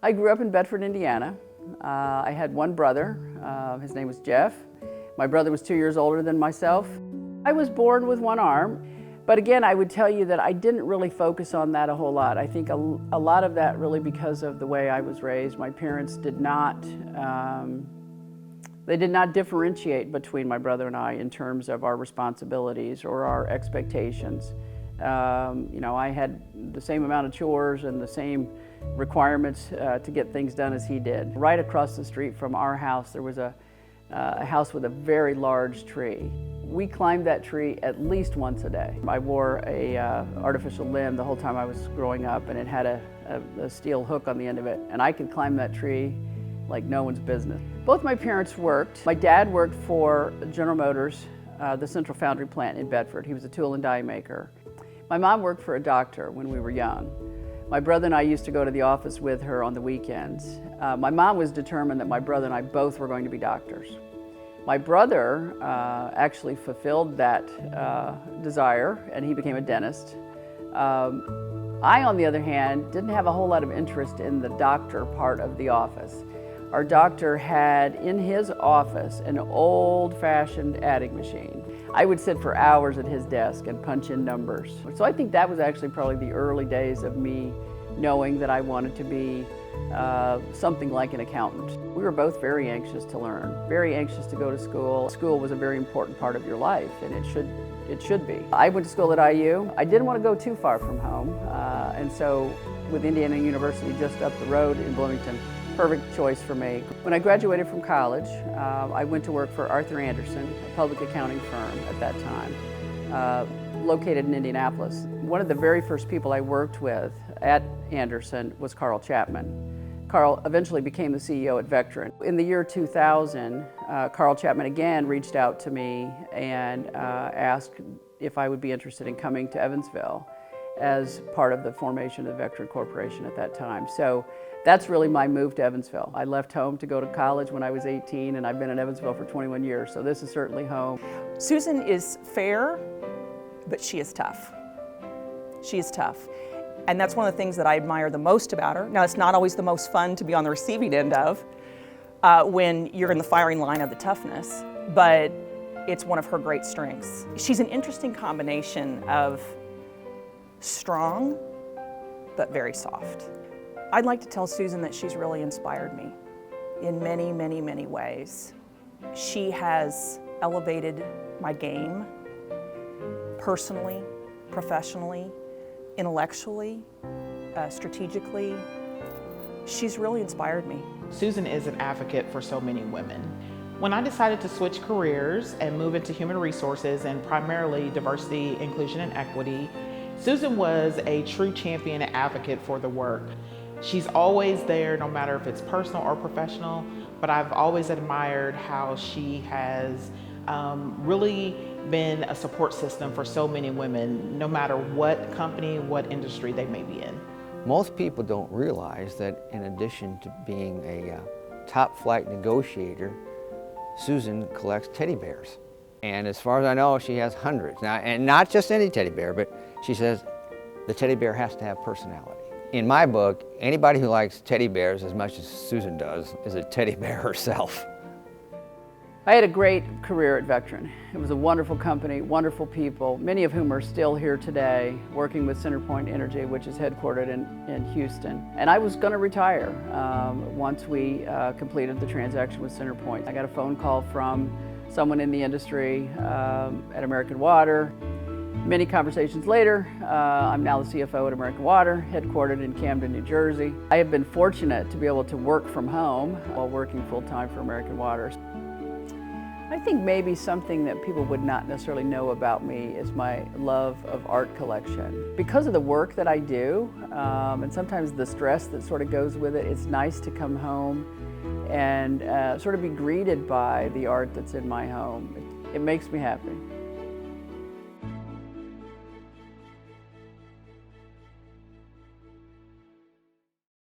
I grew up in Bedford, Indiana. I had one brother. His name was Jeff. My brother was 2 years older than myself. I was born with one arm, but again, I would tell you that I didn't really focus on that a whole lot. I think a lot of that really because of the way I was raised. My parents did not, they did not differentiate between my brother and I in terms of our responsibilities or our expectations. You know, I had the same amount of chores and the same requirements to get things done as he did. Right across the street from our house, there was a house with a very large tree. We climbed that tree at least once a day. I wore a artificial limb the whole time I was growing up, and it had a steel hook on the end of it, and I could climb that tree like no one's business. Both my parents worked. My dad worked for General Motors, the Central Foundry plant in Bedford. He was a tool and die maker. My mom worked for a doctor when we were young. My brother and I used to go to the office with her on the weekends. My mom was determined that my brother and I both were going to be doctors. My brother actually fulfilled that desire, and he became a dentist. I, on the other hand, didn't have a whole lot of interest in the doctor part of the office. Our doctor had in his office an old-fashioned adding machine. I would sit for hours at his desk and punch in numbers. So I think that was actually probably the early days of me knowing that I wanted to be something like an accountant. We were both very anxious to learn, very anxious to go to school. School was a very important part of your life, and it should be. I went to school at IU. I didn't want to go too far from home, and so with Indiana University just up the road in Bloomington, perfect choice for me. When I graduated from college, I went to work for Arthur Andersen, a public accounting firm at that time, located in Indianapolis. One of the very first people I worked with at Andersen was Carl Chapman. Carl eventually became the CEO at Vectren. In the year 2000, Carl Chapman again reached out to me and asked if I would be interested in coming to Evansville as part of the formation of the Vectren Corporation at that time. So that's really my move to Evansville. I left home to go to college when I was 18, and I've been in Evansville for 21 years, so this is certainly home. Susan is fair, but she is tough. She is tough. And that's one of the things that I admire the most about her. Now, it's not always the most fun to be on the receiving end of when you're in the firing line of the toughness, but it's one of her great strengths. She's an interesting combination of strong, but very soft. I'd like to tell Susan that she's really inspired me in many, many, many ways. She has elevated my game personally, professionally, intellectually, strategically. She's really inspired me. Susan is an advocate for so many women. When I decided to switch careers and move into human resources and primarily diversity, inclusion, and equity, Susan was a true champion and advocate for the work. She's always there, no matter if it's personal or professional, but I've always admired how she has really been a support system for so many women, no matter what company, what industry they may be in. Most people don't realize that in addition to being a top flight negotiator, Susan collects teddy bears. And as far as I know, she has hundreds. Now, and not just any teddy bear, but she says the teddy bear has to have personality. In my book, anybody who likes teddy bears as much as Susan does is a teddy bear herself. I had a great career at Vectren. It was a wonderful company, wonderful people, many of whom are still here today, working with CenterPoint Energy, which is headquartered in Houston. And I was going to retire once we completed the transaction with CenterPoint. I got a phone call from someone in the industry at American Water. Many conversations later, I'm now the CFO at American Water, headquartered in Camden, New Jersey. I have been fortunate to be able to work from home while working full-time for American Water. I think maybe something that people would not necessarily know about me is my love of art collection. Because of the work that I do, and sometimes the stress that sort of goes with it, it's nice to come home and sort of be greeted by the art that's in my home. It makes me happy.